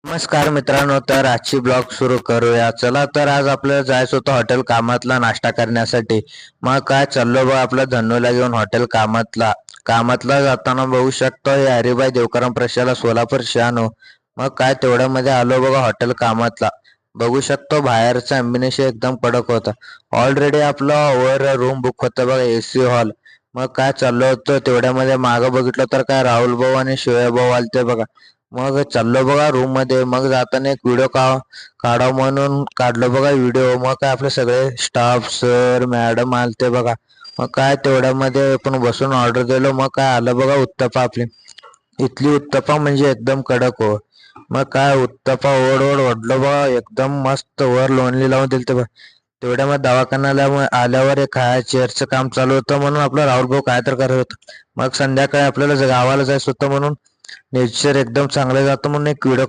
नमस्कार मित्रांनो, तर आजची ब्लॉग सुरू करूया. चला, तर आज आपल्याला जायचं होतं हॉटेल कामातला नाश्ता करण्यासाठी. मग काय चाललो बघा आपलं धन्नूला घेऊन हॉटेल कामातला जाताना बघू शकतो हे हरिभाई देवकरम प्रशाला सोलापूर शहाणू. मग काय तेवढ्यामध्ये आलो बघा हॉटेल कामातला. बघू शकतो बाहेरचा अम्बिनेशन एकदम कडक होता. ऑलरेडी आपलं वर रूम बुक होतं बघा, एसी हॉल. मग काय चाललो होतं तेवढ्यामध्ये मागं बघितलं तर काय राहुल भाऊ आणि शिवया भाऊ आलते बघा. मग चाललो बघा रूम मध्ये. मग जाताना एक व्हिडिओ काढाव म्हणून काढलो बघा व्हिडिओ. मग काय आपले सगळे स्टाफ सर मॅडम आलते बघा. मग काय तेवढ्यामध्ये आपण बसून ऑर्डर दिलो. मग काय आलं बघा उत्तप्पा आपली. इथली उत्तप्पा म्हणजे एकदम कडक हो. मग काय उत्तप्पा ओढ ओढ ओढलो बघा, एकदम मस्त वर लोणली लावून दिली बघा. तेवढ्यामध्ये दवाखान्याला आल्यावर एक चेअरचं काम चालू होतं म्हणून आपलं राहुल भाऊ काय तर करत होतं. मग संध्याकाळी आपल्याला गावाला जायचं होतं म्हणून नेचर एकदम चांगलं जातं म्हणून एक व्हिडिओ